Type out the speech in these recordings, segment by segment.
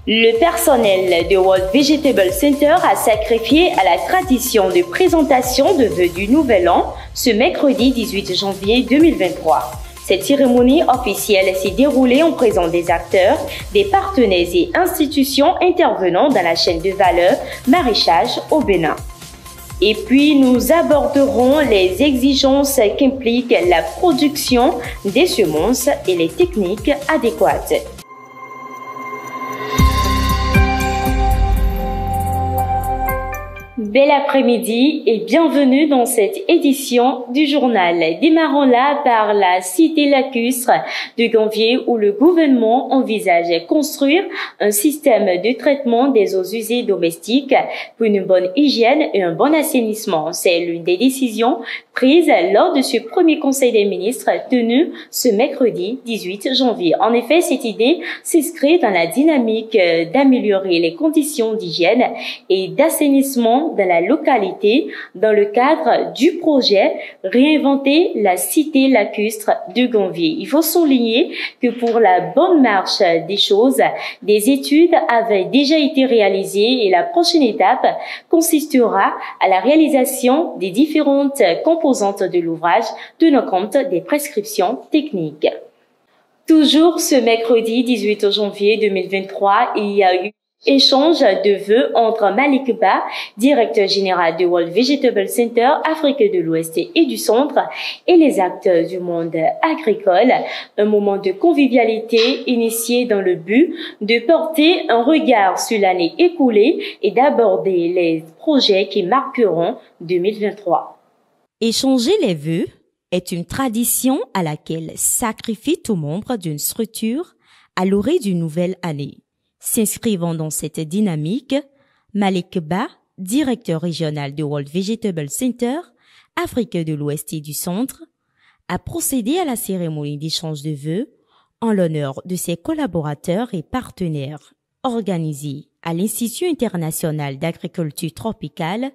Le personnel de World Vegetable Center a sacrifié à la tradition de présentation de vœux du Nouvel An ce mercredi 18 janvier 2023. Cette cérémonie officielle s'est déroulée en présence des acteurs, des partenaires et institutions intervenant dans la chaîne de valeur maraîchage au Bénin. Et puis, nous aborderons les exigences qu'implique la production des semences et les techniques adéquates. Bel après-midi et bienvenue dans cette édition du journal. Démarrons là par la cité lacustre de Ganvié où le gouvernement envisage construire un système de traitement des eaux usées domestiques pour une bonne hygiène et un bon assainissement. C'est l'une des décisions prises lors de ce premier conseil des ministres tenu ce mercredi 18 janvier. En effet, cette idée s'inscrit dans la dynamique d'améliorer les conditions d'hygiène et d'assainissement dans la localité dans le cadre du projet Réinventer la cité lacustre de Ganvié. Il faut souligner que pour la bonne marche des choses, des études avaient déjà été réalisées et la prochaine étape consistera à la réalisation des différentes composantes de l'ouvrage tenant compte des prescriptions techniques. Toujours ce mercredi 18 janvier 2023, il y a eu échange de vœux entre Malik Ba, directeur général du World Vegetable Center Afrique de l'Ouest et du Centre, et les acteurs du monde agricole. Un moment de convivialité initié dans le but de porter un regard sur l'année écoulée et d'aborder les projets qui marqueront 2023. Échanger les vœux est une tradition à laquelle sacrifie tout membre d'une structure à l'orée d'une nouvelle année. S'inscrivant dans cette dynamique, Malik Ba, directeur régional du World Vegetable Center, Afrique de l'Ouest et du Centre, a procédé à la cérémonie d'échange de vœux en l'honneur de ses collaborateurs et partenaires. Organisée à l'Institut international d'agriculture tropicale,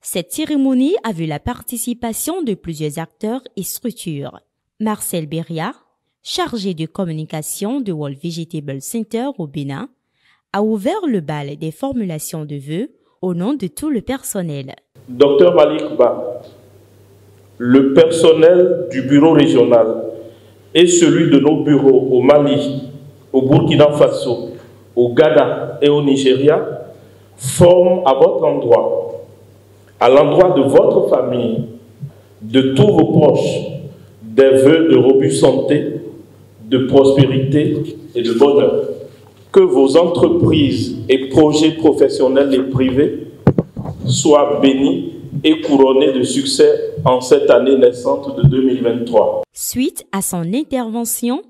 cette cérémonie a vu la participation de plusieurs acteurs et structures. Marcel Beria, chargé de communication du World Vegetable Center au Bénin, a ouvert le bal des formulations de vœux au nom de tout le personnel. Docteur Malik Ba, le personnel du bureau régional et celui de nos bureaux au Mali, au Burkina Faso, au Ghana et au Nigeria forment à votre endroit, à l'endroit de votre famille, de tous vos proches, des vœux de robuste santé, de prospérité et de bonheur. Que vos entreprises et projets professionnels et privés soient bénis et couronnés de succès en cette année naissante de 2023. Suite à son intervention,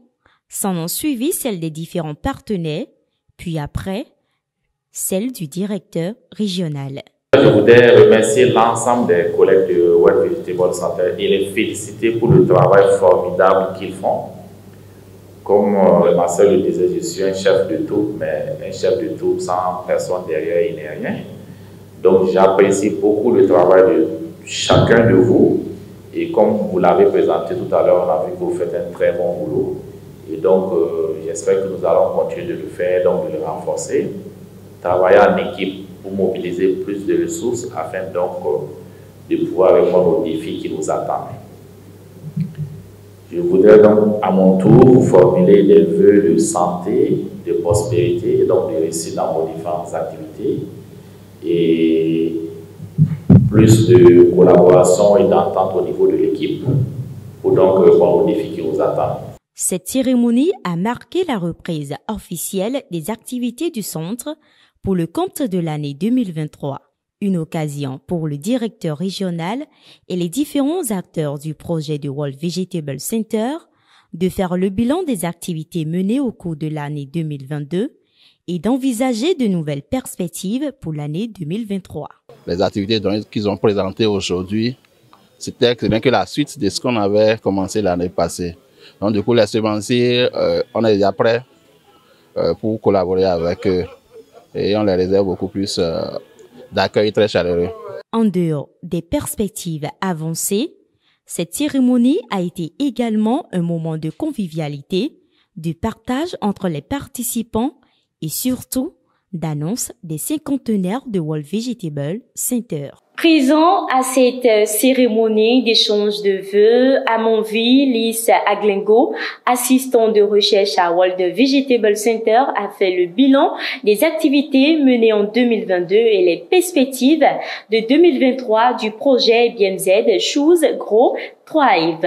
s'en ont suivi celle des différents partenaires, puis après, celle du directeur régional. Je voudrais remercier l'ensemble des collègues de World Vegetable Center et les féliciter pour le travail formidable qu'ils font. Comme ma sœur le disait, je suis un chef de troupe, mais un chef de troupe sans personne derrière, il n'est rien. Donc j'apprécie beaucoup le travail de chacun de vous. Et comme vous l'avez présenté tout à l'heure, on a vu que vous faites un très bon boulot. Et donc j'espère que nous allons continuer de le faire, donc de le renforcer. Travailler en équipe pour mobiliser plus de ressources afin donc de pouvoir répondre aux défis qui nous attendent. Je voudrais donc à mon tour vous formuler des vœux de santé, de prospérité et donc de réussite dans vos différentes activités et plus de collaboration et d'entente au niveau de l'équipe pour donc répondre aux défis qui nous attendent. Cette cérémonie a marqué la reprise officielle des activités du centre pour le compte de l'année 2023. Une occasion pour le directeur régional et les différents acteurs du projet du World Vegetable Center de faire le bilan des activités menées au cours de l'année 2022 et d'envisager de nouvelles perspectives pour l'année 2023. Les activités qu'ils ont présentées aujourd'hui, c'était bien que la suite de ce qu'on avait commencé l'année passée. Donc du coup, les semenciers, on est déjà prêts pour collaborer avec eux et on les réserve beaucoup plus d'accueil très chaleureux. En dehors des perspectives avancées, cette cérémonie a été également un moment de convivialité, de partage entre les participants et surtout d'annonce des cinquantenaires de World Vegetable Center. Présent à cette cérémonie d'échange de vœux, Amonvi Lys Aglengo, assistant de recherche à World Vegetable Center, a fait le bilan des activités menées en 2022 et les perspectives de 2023 du projet BMZ Choose Grow Thrive,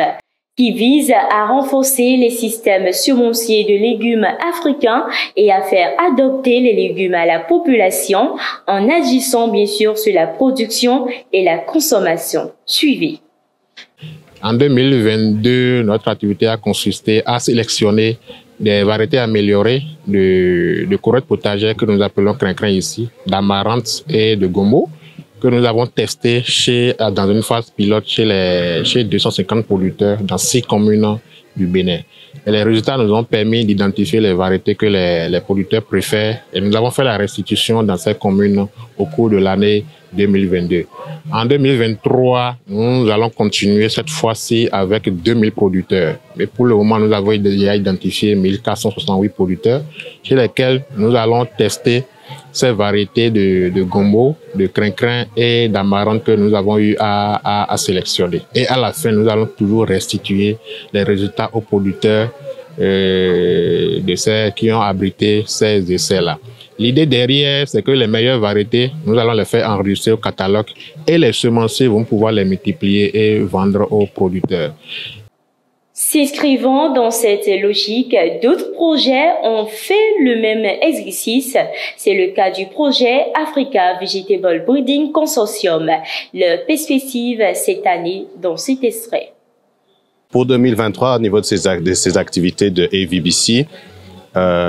qui vise à renforcer les systèmes semenciers de légumes africains et à faire adopter les légumes à la population en agissant bien sûr sur la production et la consommation. Suivez. En 2022, notre activité a consisté à sélectionner des variétés améliorées de courgettes potagères que nous appelons crin-crin ici, d'amarante et de gombo, que nous avons testé dans une phase pilote chez 250 producteurs dans 6 communes du Bénin. Et les résultats nous ont permis d'identifier les variétés que les producteurs préfèrent et nous avons fait la restitution dans ces communes au cours de l'année 2022. En 2023, nous allons continuer cette fois-ci avec 2000 producteurs. Mais pour le moment, nous avons déjà identifié 1468 producteurs chez lesquels nous allons tester ces variétés de gombo, de crin-crin et d'amarante que nous avons eu à sélectionner. Et à la fin, nous allons toujours restituer les résultats aux producteurs de ceux qui ont abrité ces essais-là. L'idée derrière, c'est que les meilleures variétés, nous allons les faire enregistrer au catalogue et les semenciers vont pouvoir les multiplier et vendre aux producteurs. S'inscrivant dans cette logique, d'autres projets ont fait le même exercice. C'est le cas du projet Africa Vegetable Breeding Consortium. Le perspective cette année dans cet extrait. Pour 2023, au niveau de ces activités de AVBC,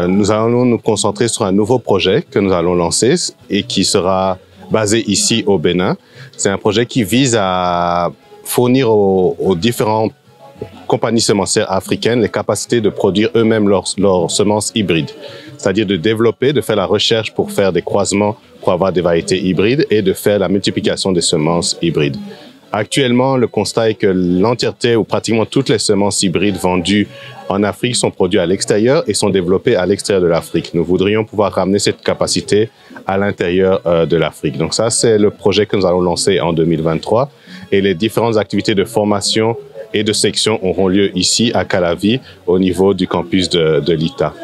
nous allons nous concentrer sur un nouveau projet que nous allons lancer et qui sera basé ici au Bénin. C'est un projet qui vise à fournir aux différentes compagnies semencières africaines les capacités de produire eux-mêmes leurs semences hybrides. C'est-à-dire de développer, de faire la recherche pour faire des croisements pour avoir des variétés hybrides et de faire la multiplication des semences hybrides. Actuellement, le constat est que l'entièreté ou pratiquement toutes les semences hybrides vendues en Afrique sont produites à l'extérieur et sont développées à l'extérieur de l'Afrique. Nous voudrions pouvoir ramener cette capacité à l'intérieur de l'Afrique. Donc ça, c'est le projet que nous allons lancer en 2023 et les différentes activités de formation et de section auront lieu ici à Calavi au niveau du campus de l'ITA.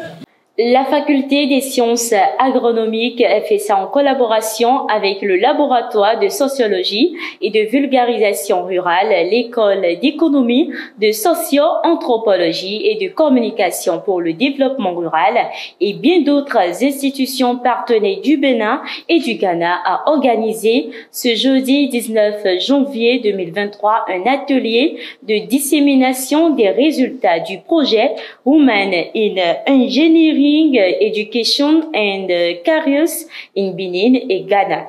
La faculté des sciences agronomiques fait ça en collaboration avec le laboratoire de sociologie et de vulgarisation rurale, l'école d'économie, de socio-anthropologie et de communication pour le développement rural et bien d'autres institutions partenaires du Bénin et du Ghana a organisé ce jeudi 19 janvier 2023 un atelier de dissémination des résultats du projet Women in Engineering Education and Careers in Benin et Ghana,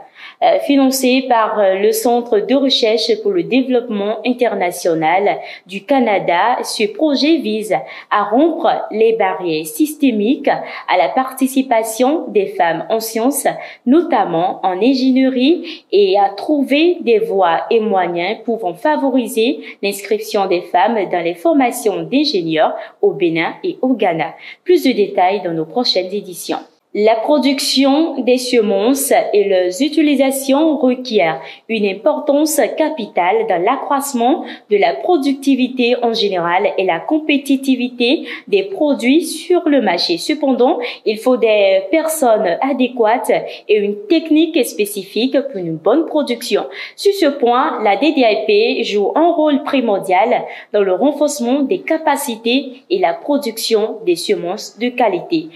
financé par le Centre de recherche pour le développement international du Canada. Ce projet vise à rompre les barrières systémiques à la participation des femmes en sciences, notamment en ingénierie, et à trouver des voies et moyens pouvant favoriser l'inscription des femmes dans les formations d'ingénieurs au Bénin et au Ghana. Plus de détails dans nos prochaines éditions. La production des semences et leurs utilisations requièrent une importance capitale dans l'accroissement de la productivité en général et la compétitivité des produits sur le marché. Cependant, il faut des personnes adéquates et une technique spécifique pour une bonne production. Sur ce point, la DDIP joue un rôle primordial dans le renforcement des capacités et la production des semences de qualité.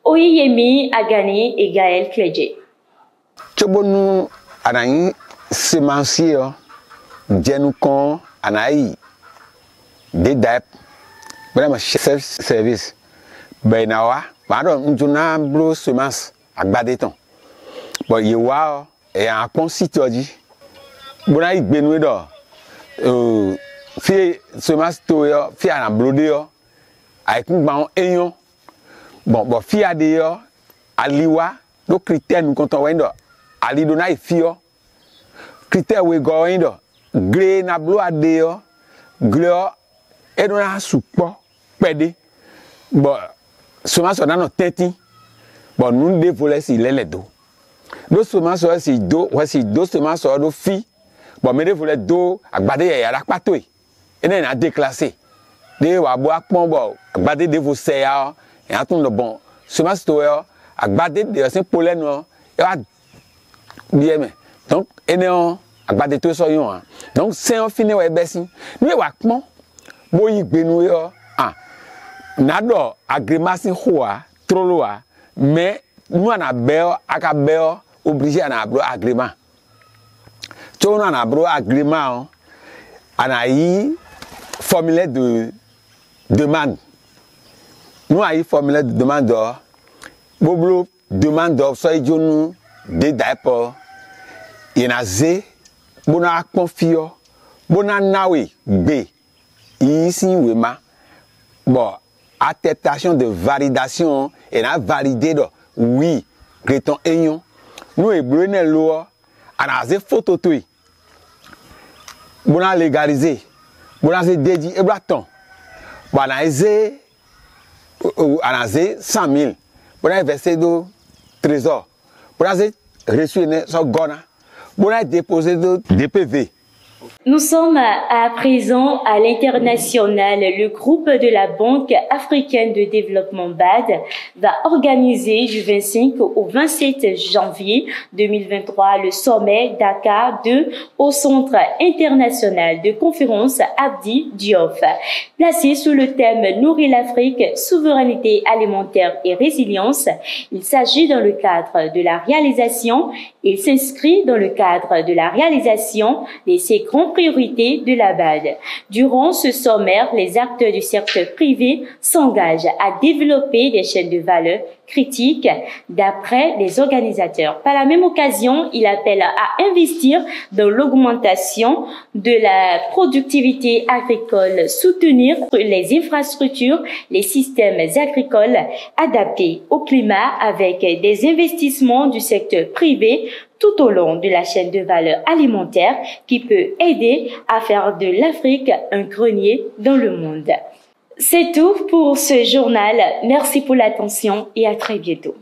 Oyemi Agani et Gaël Clédje. Tchobonu anayi semencier djenukon anayi DDIP vraiment chef service benawa pardon njuna bro semence agbadeton bon yewa et en constituji bona igbenu do fi semence to yo fi ana blode yo avec un eyon. Bon, fia d'ailleurs, à l'IWA, nos critères nous comptons, ali dona ifio critère we go indo gré na blo adeo gleo e dona supo pede bon semence on a no teti bon nous dévoler si les do do semence si do si do semence do fi bon me dévoler do agbade ya la pato e na déclassé de wa bo akpon bo agbade de vo se ya e atun lo bon semence to yo agbade de sin pollen no e wa bien donc ene on agbade to so yon donc c'est on fini we besin ni wa akpon bo yi gbenu yo nado agrimasin hoa troloa mais nous on a bel akabel obligé à abro agrément tu on a abro agrément ana yi formulaire de demande nous a yi formulaire de demande boblo demande so ijonu de diaper inaze bona akponfio bona nawe gbe ici wema bon attestation de validation et a validé do oui greton eyon nous e brune lo anaze photo toi bona légaliser bona se dédi e blaton bona anaze 100 000 bona verser do trésor bona se reçu ne so gona bona déposer do DPV. Nous sommes à présent à l'international. Le groupe de la Banque africaine de développement BAD va organiser du 25 au 27 janvier 2023 le sommet Dakar 2 au Centre international de conférence Abdi Diop. Placé sous le thème Nourrir l'Afrique, souveraineté alimentaire et résilience, il s'agit dans le cadre de la réalisation, il s'inscrit dans le cadre de la réalisation de ces grands priorités de la BAD. Durant ce sommaire, les acteurs du secteur privé s'engagent à développer des chaînes de valeur critiques d'après les organisateurs. Par la même occasion, il appelle à investir dans l'augmentation de la productivité agricole, soutenir les infrastructures, les systèmes agricoles adaptés au climat avec des investissements du secteur privé tout au long de la chaîne de valeur alimentaire qui peut aider à faire de l'Afrique un grenier dans le monde. C'est tout pour ce journal. Merci pour l'attention et à très bientôt.